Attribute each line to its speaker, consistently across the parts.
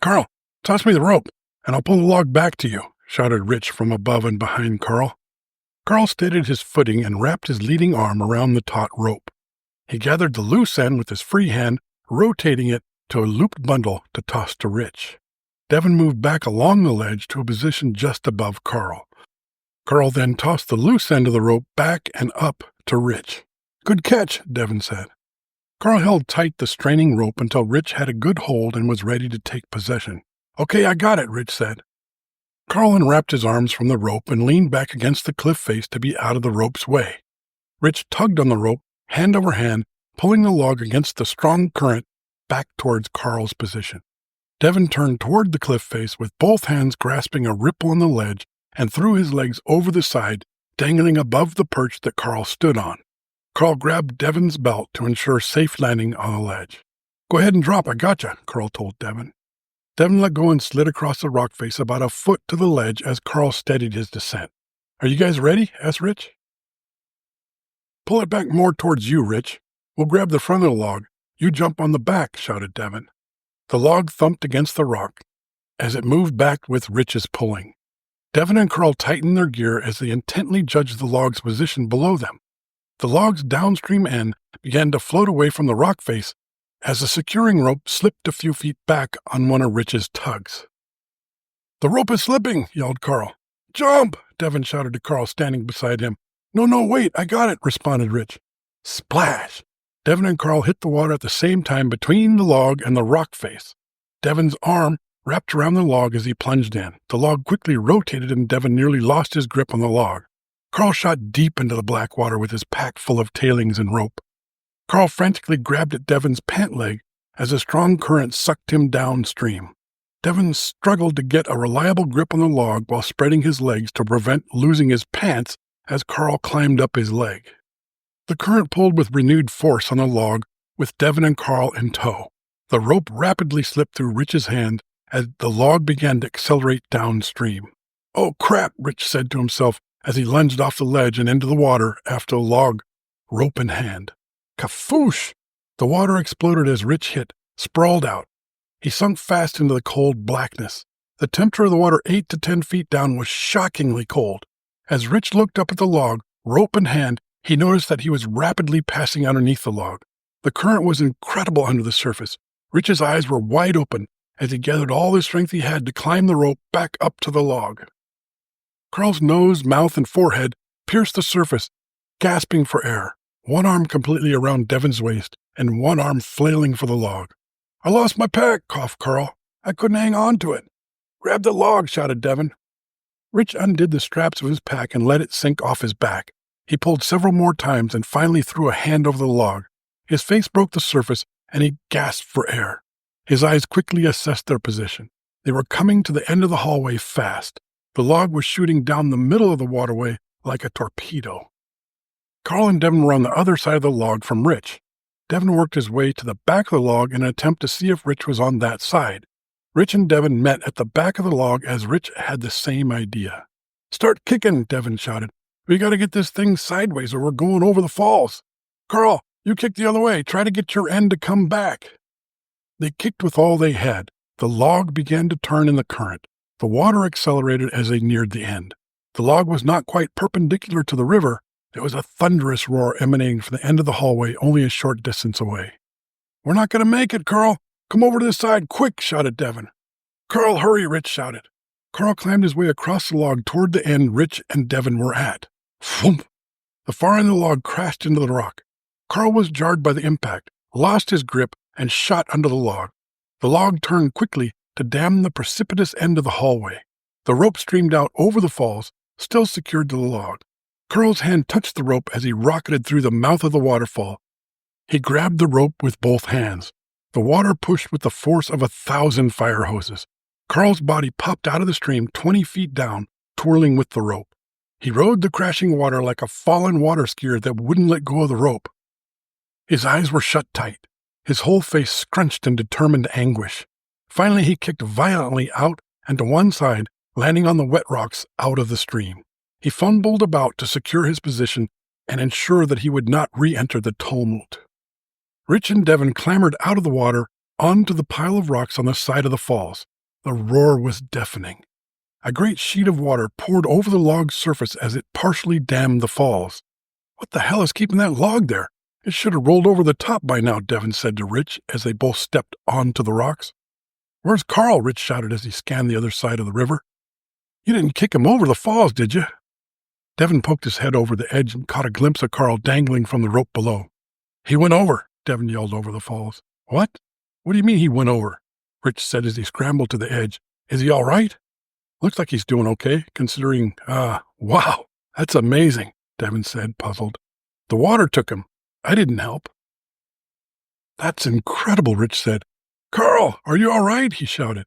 Speaker 1: "Carl, toss me the rope, and I'll pull the log back to you," shouted Rich from above and behind Carl. Carl steadied his footing and wrapped his leading arm around the taut rope. He gathered the loose end with his free hand, rotating it to a looped bundle to toss to Rich. Devin moved back along the ledge to a position just above Carl. Carl then tossed the loose end of the rope back and up to Rich. "Good catch," Devin said. Carl held tight the straining rope until Rich had a good hold and was ready to take possession. "Okay, I got it," Rich said. Carl unwrapped his arms from the rope and leaned back against the cliff face to be out of the rope's way. Rich tugged on the rope, hand over hand, pulling the log against the strong current back towards Carl's position. Devin turned toward the cliff face with both hands grasping a ripple on the ledge and threw his legs over the side, dangling above the perch that Carl stood on. Carl grabbed Devin's belt to ensure safe landing on the ledge. "Go ahead and drop, I gotcha," Carl told Devin. Devin let go and slid across the rock face about a foot to the ledge as Carl steadied his descent. "Are you guys ready?" asked Rich. "Pull it back more towards you, Rich. We'll grab the front of the log. You jump on the back," shouted Devin. The log thumped against the rock as it moved back with Rich's pulling. Devin and Carl tightened their gear as they intently judged the log's position below them. The log's downstream end began to float away from the rock face as the securing rope slipped a few feet back on one of Rich's tugs. "The rope is slipping," yelled Carl. "Jump!" Devin shouted to Carl standing beside him. No, wait, I got it," responded Rich. Splash! Devin and Carl hit the water at the same time between the log and the rock face. Devin's arm wrapped around the log as he plunged in. The log quickly rotated and Devin nearly lost his grip on the log. Carl shot deep into the black water with his pack full of tailings and rope. Carl frantically grabbed at Devin's pant leg as a strong current sucked him downstream. Devin struggled to get a reliable grip on the log while spreading his legs to prevent losing his pants as Carl climbed up his leg. The current pulled with renewed force on the log with Devin and Carl in tow. The rope rapidly slipped through Rich's hand as the log began to accelerate downstream. "Oh, crap," Rich said to himself as he lunged off the ledge and into the water after the log, rope in hand. Kafoosh! The water exploded as Rich hit, sprawled out. He sunk fast into the cold blackness. The temperature of the water 8 to 10 feet down was shockingly cold. As Rich looked up at the log, rope in hand, he noticed that he was rapidly passing underneath the log. The current was incredible under the surface. Rich's eyes were wide open as he gathered all the strength he had to climb the rope back up to the log. Carl's nose, mouth, and forehead pierced the surface, gasping for air, one arm completely around Devin's waist and one arm flailing for the log. "I lost my pack," coughed Carl. "I couldn't hang on to it." "Grab the log," shouted Devin. Rich undid the straps of his pack and let it sink off his back. He pulled several more times and finally threw a hand over the log. His face broke the surface and he gasped for air. His eyes quickly assessed their position. They were coming to the end of the hallway fast. The log was shooting down the middle of the waterway like a torpedo. Carl and Devin were on the other side of the log from Rich. Devin worked his way to the back of the log in an attempt to see if Rich was on that side. Rich and Devin met at the back of the log as Rich had the same idea. "Start kicking," Devin shouted. "We gotta get this thing sideways or we're going over the falls. Carl, you kick the other way. Try to get your end to come back." They kicked with all they had. The log began to turn in the current. The water accelerated as they neared the end. The log was not quite perpendicular to the river. There was a thunderous roar emanating from the end of the hallway only a short distance away. "We're not going to make it, Carl. Come over to the side, quick," shouted Devin. "Carl, hurry," Rich shouted. Carl climbed his way across the log toward the end Rich and Devin were at. Thump! The far end of the log crashed into the rock. Carl was jarred by the impact, lost his grip, and shot under the log. The log turned quickly to dam the precipitous end of the hallway. The rope streamed out over the falls, still secured to the log. Carl's hand touched the rope as he rocketed through the mouth of the waterfall. He grabbed the rope with both hands. The water pushed with the force of 1,000 fire hoses. Carl's body popped out of the stream 20 feet down, twirling with the rope. He rode the crashing water like a fallen water skier that wouldn't let go of the rope. His eyes were shut tight, his whole face scrunched in determined anguish. Finally, he kicked violently out and to one side, landing on the wet rocks out of the stream. He fumbled about to secure his position and ensure that he would not re-enter the tumult. Rich and Devin clambered out of the water onto the pile of rocks on the side of the falls. The roar was deafening. A great sheet of water poured over the log's surface as it partially dammed the falls. "What the hell is keeping that log there? It should have rolled over the top by now," Devin said to Rich as they both stepped onto the rocks. "Where's Carl?" Rich shouted as he scanned the other side of the river. "You didn't kick him over the falls, did you?" Devin poked his head over the edge and caught a glimpse of Carl dangling from the rope below. "He went over," Devin yelled over the falls. "What? What do you mean he went over?" Rich said as he scrambled to the edge. "Is he all right?" "Looks like he's doing okay, considering, wow, that's amazing," Devin said, puzzled. "The water took him. I didn't help." "That's incredible," Rich said. "Carl, are you all right?" he shouted.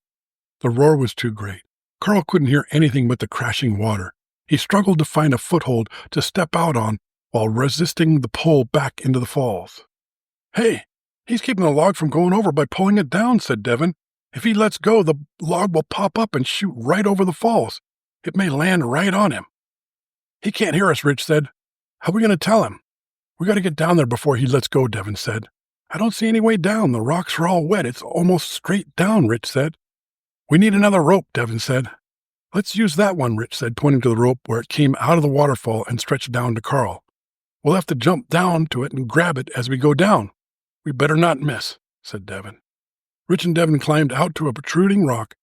Speaker 1: The roar was too great. Carl couldn't hear anything but the crashing water. He struggled to find a foothold to step out on while resisting the pull back into the falls. "Hey, he's keeping the log from going over by pulling it down," said Devin. "If he lets go, the log will pop up and shoot right over the falls. It may land right on him." "He can't hear us," Rich said. "How are we going to tell him?" "We got to get down there before he lets go," Devin said. "I don't see any way down. The rocks are all wet. It's almost straight down," Rich said. "We need another rope," Devin said. "Let's use that one," Rich said, pointing to the rope where it came out of the waterfall and stretched down to Carl. "We'll have to jump down to it and grab it as we go down." "We better not miss," said Devin. Rich and Devin climbed out to a protruding rock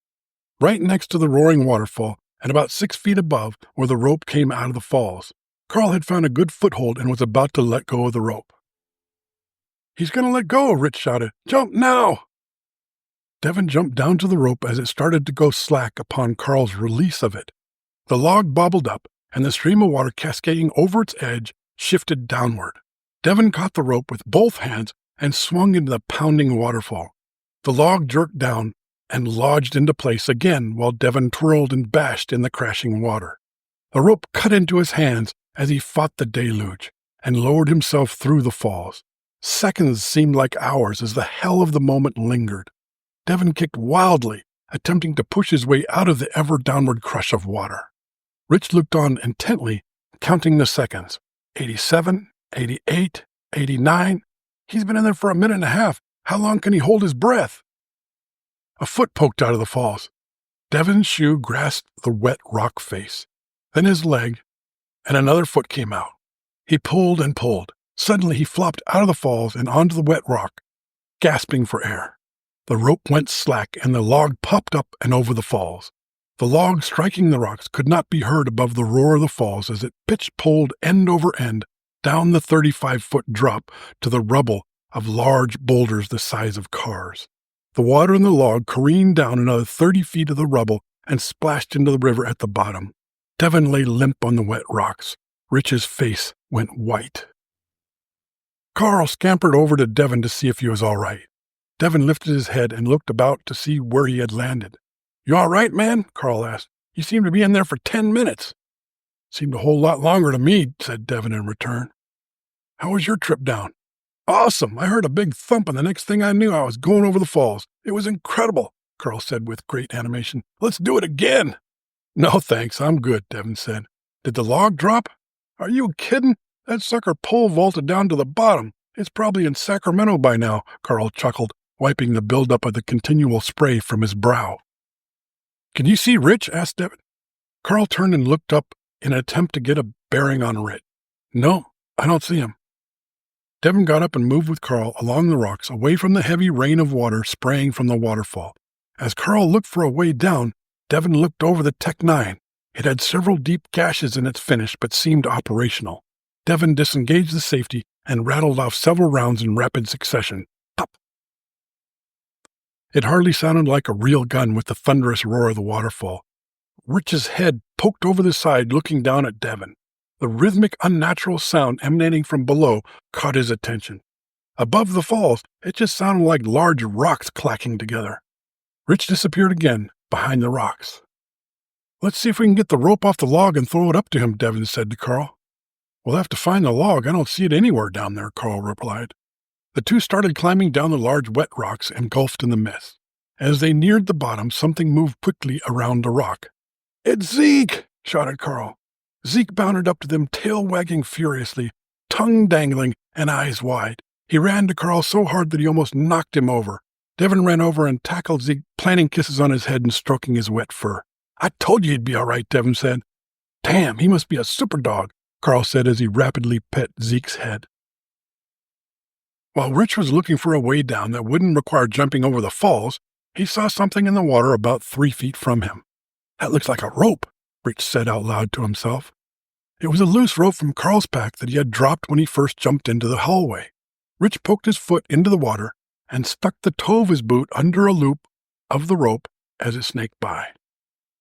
Speaker 1: right next to the roaring waterfall and about 6 feet above where the rope came out of the falls. Carl had found a good foothold and was about to let go of the rope. "He's going to let go," Rich shouted. "Jump now!" Devin jumped down to the rope as it started to go slack upon Carl's release of it. The log bobbled up, and the stream of water cascading over its edge shifted downward. Devin caught the rope with both hands and swung into the pounding waterfall. The log jerked down and lodged into place again while Devin twirled and bashed in the crashing water. The rope cut into his hands as he fought the deluge and lowered himself through the falls. Seconds seemed like hours as the hell of the moment lingered. Devin kicked wildly, attempting to push his way out of the ever-downward crush of water. Rich looked on intently, counting the seconds. 87, 88, 89. He's been in there for a minute and a half. How long can he hold his breath? A foot poked out of the falls. Devin's shoe grasped the wet rock face, then his leg, and another foot came out. He pulled and pulled. Suddenly he flopped out of the falls and onto the wet rock, gasping for air. The rope went slack and the log popped up and over the falls. The log striking the rocks could not be heard above the roar of the falls as it pitch-poled end over end down the 35-foot drop to the rubble of large boulders the size of cars. The water in the log careened down another 30 feet of the rubble and splashed into the river at the bottom. Devin lay limp on the wet rocks. Rich's face went white. Carl scampered over to Devin to see if he was all right. Devin lifted his head and looked about to see where he had landed. "You all right, man?" Carl asked. "You seem to be in there for 10 minutes. "Seemed a whole lot longer to me," said Devin in return. "How was your trip down?" "Awesome. I heard a big thump, and the next thing I knew, I was going over the falls. It was incredible," Carl said with great animation. "Let's do it again." "No, thanks. I'm good," Devin said. "Did the log drop?" "Are you kidding? That sucker pole vaulted down to the bottom. It's probably in Sacramento by now," Carl chuckled, wiping the buildup of the continual spray from his brow. "Can you see Rich?" asked Devin. Carl turned and looked up in an attempt to get a bearing on Rich. "No, I don't see him." Devin got up and moved with Carl along the rocks, away from the heavy rain of water spraying from the waterfall. As Carl looked for a way down, Devin looked over the Tech-9. It had several deep gashes in its finish, but seemed operational. Devin disengaged the safety and rattled off several rounds in rapid succession. Pop! It hardly sounded like a real gun with the thunderous roar of the waterfall. Rich's head poked over the side, looking down at Devin. The rhythmic, unnatural sound emanating from below caught his attention. Above the falls, it just sounded like large rocks clacking together. Rich disappeared again behind the rocks. "Let's see if we can get the rope off the log and throw it up to him," Devin said to Carl. "We'll have to find the log. I don't see it anywhere down there," Carl replied. The two started climbing down the large wet rocks engulfed in the mist. As they neared the bottom, something moved quickly around the rock. "It's Zeke!" shouted Carl. Zeke bounded up to them, tail wagging furiously, tongue dangling and eyes wide. He ran to Carl so hard that he almost knocked him over. Devin ran over and tackled Zeke, planting kisses on his head and stroking his wet fur. I told you he'd be all right, Devin said. Damn, he must be a super dog, Carl said as he rapidly pet Zeke's head. While Rich was looking for a way down that wouldn't require jumping over the falls, he saw something in the water about 3 feet from him. That looks like a rope, Rich said out loud to himself. It was a loose rope from Carl's pack that he had dropped when he first jumped into the hallway. Rich poked his foot into the water and stuck the toe of his boot under a loop of the rope as it snaked by.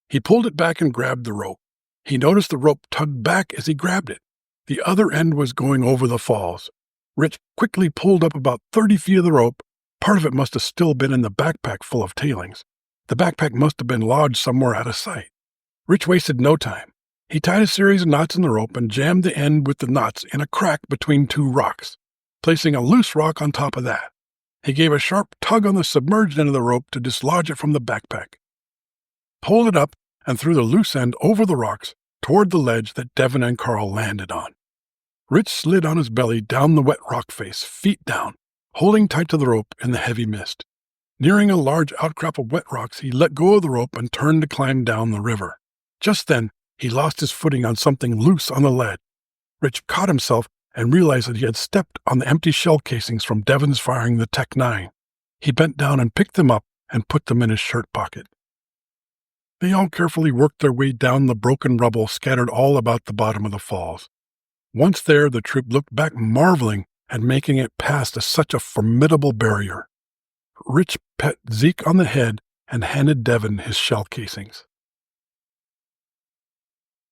Speaker 1: He pulled it back and grabbed the rope. He noticed the rope tugged back as he grabbed it. The other end was going over the falls. Rich quickly pulled up about 30 feet of the rope. Part of it must have still been in the backpack full of tailings. The backpack must have been lodged somewhere out of sight. Rich wasted no time. He tied a series of knots in the rope and jammed the end with the knots in a crack between 2 rocks, placing a loose rock on top of that. He gave a sharp tug on the submerged end of the rope to dislodge it from the backpack, pulled it up, and threw the loose end over the rocks toward the ledge that Devin and Carl landed on. Rich slid on his belly down the wet rock face, feet down, holding tight to the rope in the heavy mist. Nearing a large outcrop of wet rocks, he let go of the rope and turned to climb down the river. Just then, he lost his footing on something loose on the ledge. Rich caught himself and realized that he had stepped on the empty shell casings from Devin's firing the Tech-9. He bent down and picked them up and put them in his shirt pocket. They all carefully worked their way down the broken rubble scattered all about the bottom of the falls. Once there, the troop looked back marveling at making it past such a formidable barrier. Rich pet Zeke on the head and handed Devin his shell casings.